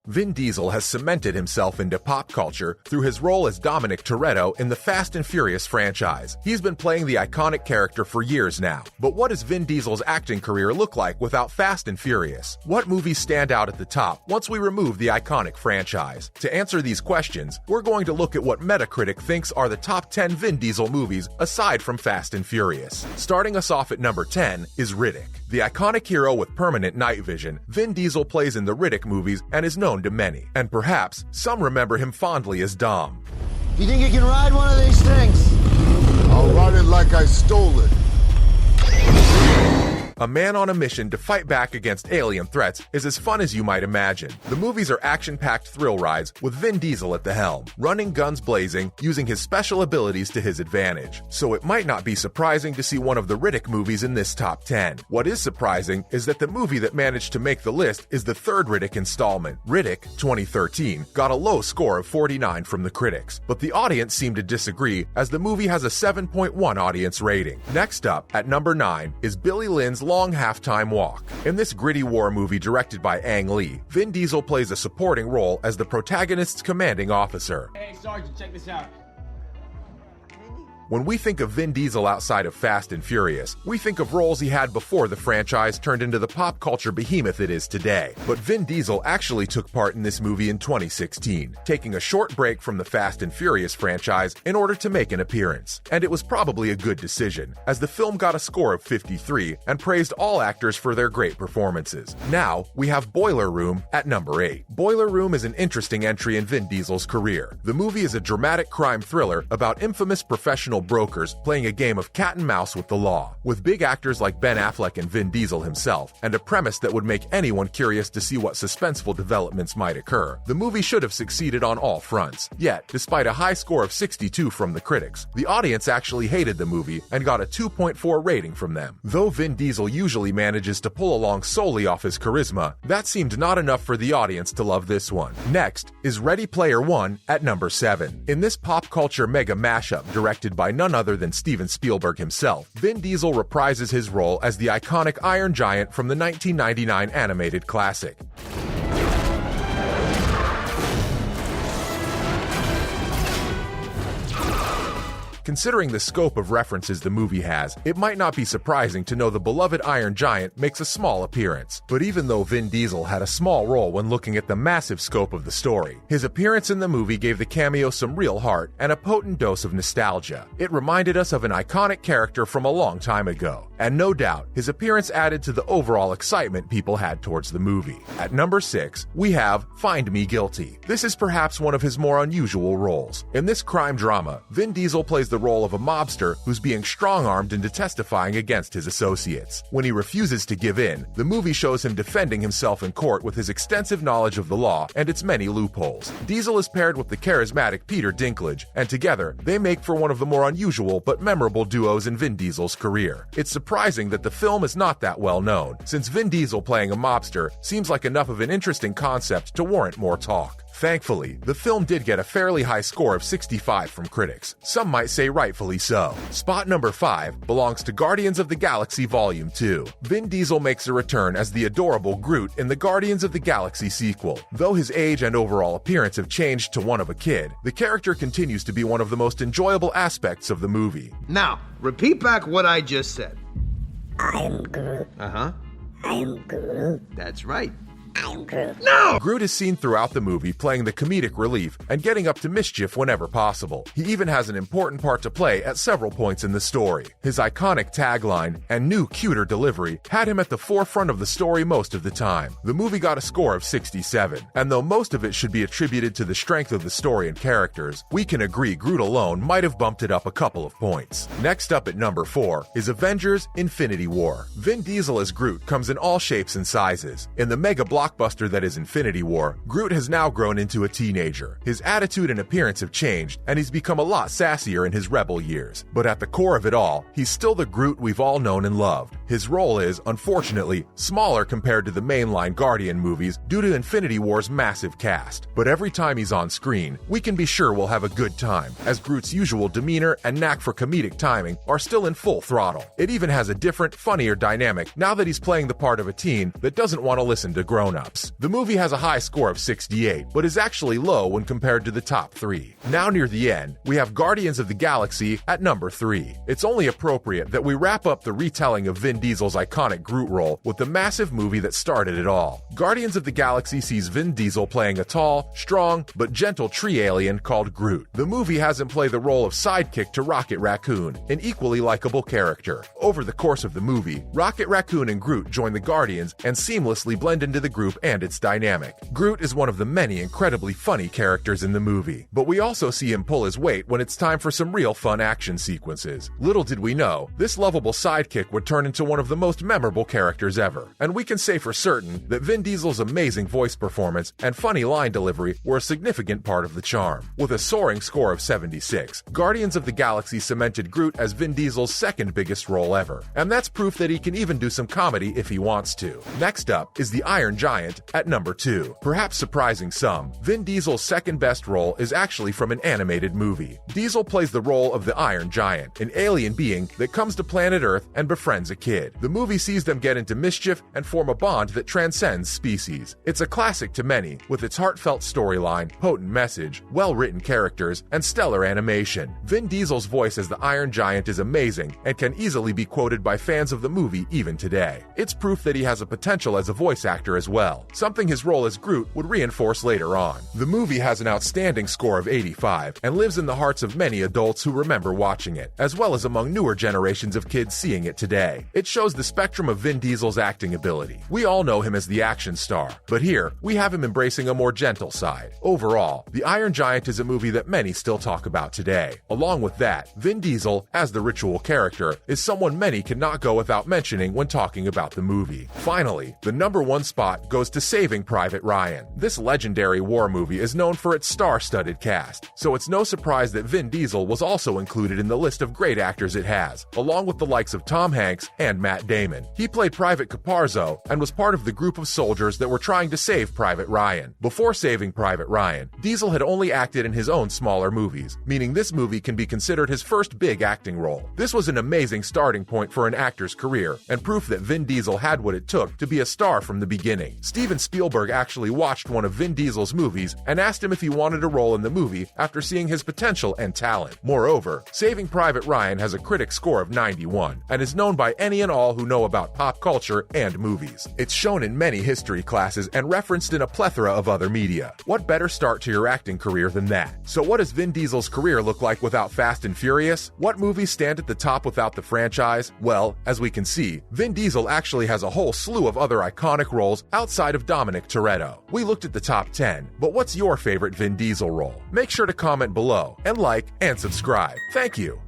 Vin Diesel has cemented himself into pop culture through his role as Dominic Toretto in the Fast and Furious franchise. He's been playing the iconic character for years now. But what does Vin Diesel's acting career look like without Fast and Furious? What movies stand out at the top once we remove the iconic franchise? To answer these questions, we're going to look at what Metacritic thinks are the top 10 Vin Diesel movies aside from Fast and Furious. Starting us off at number 10 is Riddick. The iconic hero with permanent night vision, Vin Diesel plays in the Riddick movies and is known to many. And perhaps some remember him fondly as Dom. You think you can ride one of these things? I'll ride it like I stole it. A man on a mission to fight back against alien threats is as fun as you might imagine. The movies are action-packed thrill rides with Vin Diesel at the helm, running guns blazing, using his special abilities to his advantage. So it might not be surprising to see one of the Riddick movies in this top 10. What is surprising is that the movie that managed to make the list is the third Riddick installment. Riddick, 2013, got a low score of 49 from the critics, but the audience seemed to disagree as the movie has a 7.1 audience rating. Next up, at number 9, is Billy Lynn's Long Halftime Walk. In this gritty war movie directed by Ang Lee, Vin Diesel plays a supporting role as the protagonist's commanding officer. Hey, Sergeant, check this out. When we think of Vin Diesel outside of Fast and Furious, we think of roles he had before the franchise turned into the pop culture behemoth it is today. But Vin Diesel actually took part in this movie in 2016, taking a short break from the Fast and Furious franchise in order to make an appearance. And it was probably a good decision, as the film got a score of 53 and praised all actors for their great performances. Now, we have Boiler Room at number 8. Boiler Room is an interesting entry in Vin Diesel's career. The movie is a dramatic crime thriller about infamous professional brokers playing a game of cat and mouse with the law, with big actors like Ben Affleck and Vin Diesel himself, and a premise that would make anyone curious to see what suspenseful developments might occur. The movie should have succeeded on all fronts. Yet, despite a high score of 62 from the critics, the audience actually hated the movie and got a 2.4 rating from them. Though Vin Diesel usually manages to pull along solely off his charisma, that seemed not enough for the audience to love this one. Next is Ready Player One at number 7. In this pop culture mega mashup directed by none other than Steven Spielberg himself, Vin Diesel reprises his role as the iconic Iron Giant from the 1999 animated classic. Considering the scope of references the movie has, it might not be surprising to know the beloved Iron Giant makes a small appearance. But even though Vin Diesel had a small role when looking at the massive scope of the story, his appearance in the movie gave the cameo some real heart and a potent dose of nostalgia. It reminded us of an iconic character from a long time ago. And no doubt, his appearance added to the overall excitement people had towards the movie. At number 6, we have Find Me Guilty. This is perhaps one of his more unusual roles. In this crime drama, Vin Diesel plays the role of a mobster who's being strong-armed into testifying against his associates. When he refuses to give in, the movie shows him defending himself in court with his extensive knowledge of the law and its many loopholes. Diesel is paired with the charismatic Peter Dinklage, and together, they make for one of the more unusual but memorable duos in Vin Diesel's career. It's surprising that the film is not that well known, since Vin Diesel playing a mobster seems like enough of an interesting concept to warrant more talk. Thankfully, the film did get a fairly high score of 65 from critics. Some might say rightfully so. Spot number 5 belongs to Guardians of the Galaxy Volume 2. Vin Diesel makes a return as the adorable Groot in the Guardians of the Galaxy sequel. Though his age and overall appearance have changed to one of a kid, the character continues to be one of the most enjoyable aspects of the movie. Now, repeat back what I just said. I am Groot. Uh-huh. I am Groot. That's right. I am Groot. No! Groot is seen throughout the movie playing the comedic relief and getting up to mischief whenever possible. He even has an important part to play at several points in the story. His iconic tagline and new, cuter delivery had him at the forefront of the story most of the time. The movie got a score of 67, and though most of it should be attributed to the strength of the story and characters, we can agree Groot alone might have bumped it up a couple of points. Next up at number 4 is Avengers: Infinity War. Vin Diesel as Groot comes in all shapes and sizes. In the mega blockbuster that is Infinity War, Groot has now grown into a teenager. His attitude and appearance have changed, and he's become a lot sassier in his rebel years. But at the core of it all, he's still the Groot we've all known and loved. His role is, unfortunately, smaller compared to the mainline Guardian movies due to Infinity War's massive cast. But every time he's on screen, we can be sure we'll have a good time, as Groot's usual demeanor and knack for comedic timing are still in full throttle. It even has a different, funnier dynamic now that he's playing the part of a teen that doesn't want to listen to grown grown-ups. The movie has a high score of 68, but is actually low when compared to the top 3. Now near the end, we have Guardians of the Galaxy at number 3. It's only appropriate that we wrap up the retelling of Vin Diesel's iconic Groot role with the massive movie that started it all. Guardians of the Galaxy sees Vin Diesel playing a tall, strong, but gentle tree alien called Groot. The movie has him play the role of sidekick to Rocket Raccoon, an equally likable character. Over the course of the movie, Rocket Raccoon and Groot join the Guardians and seamlessly blend into the group and its dynamic. Groot is one of the many incredibly funny characters in the movie, but we also see him pull his weight when it's time for some real fun action sequences. Little did we know, this lovable sidekick would turn into one of the most memorable characters ever. And we can say for certain that Vin Diesel's amazing voice performance and funny line delivery were a significant part of the charm. With a soaring score of 76, Guardians of the Galaxy cemented Groot as Vin Diesel's second biggest role ever. And that's proof that he can even do some comedy if he wants to. Next up is the Iron Giant at number 2. Perhaps surprising some, Vin Diesel's second best role is actually from an animated movie. Diesel plays the role of the Iron Giant, an alien being that comes to planet Earth and befriends a kid. The movie sees them get into mischief and form a bond that transcends species. It's a classic to many, with its heartfelt storyline, potent message, well-written characters, and stellar animation. Vin Diesel's voice as the Iron Giant is amazing and can easily be quoted by fans of the movie even today. It's proof that he has a potential as a voice actor as well, something his role as Groot would reinforce later on. The movie has an outstanding score of 85 and lives in the hearts of many adults who remember watching it, as well as among newer generations of kids seeing it today. It shows the spectrum of Vin Diesel's acting ability. We all know him as the action star, but here we have him embracing a more gentle side. Overall, The Iron Giant is a movie that many still talk about today. Along with that, Vin Diesel, as the ritual character, is someone many cannot go without mentioning when talking about the movie. Finally, the number 1 spot goes to Saving Private Ryan. This legendary war movie is known for its star-studded cast, so it's no surprise that Vin Diesel was also included in the list of great actors it has, along with the likes of Tom Hanks and Matt Damon. He played Private Caparzo and was part of the group of soldiers that were trying to save Private Ryan. Before Saving Private Ryan, Diesel had only acted in his own smaller movies, meaning this movie can be considered his first big acting role. This was an amazing starting point for an actor's career, and proof that Vin Diesel had what it took to be a star from the beginning. Steven Spielberg actually watched one of Vin Diesel's movies and asked him if he wanted a role in the movie after seeing his potential and talent. Moreover, Saving Private Ryan has a critic score of 91 and is known by any and all who know about pop culture and movies. It's shown in many history classes and referenced in a plethora of other media. What better start to your acting career than that? So what does Vin Diesel's career look like without Fast and Furious? What movies stand at the top without the franchise? Well, as we can see, Vin Diesel actually has a whole slew of other iconic roles outside of Dominic Toretto. We looked at the top 10, but what's your favorite Vin Diesel role? Make sure to comment below and like and subscribe. Thank you.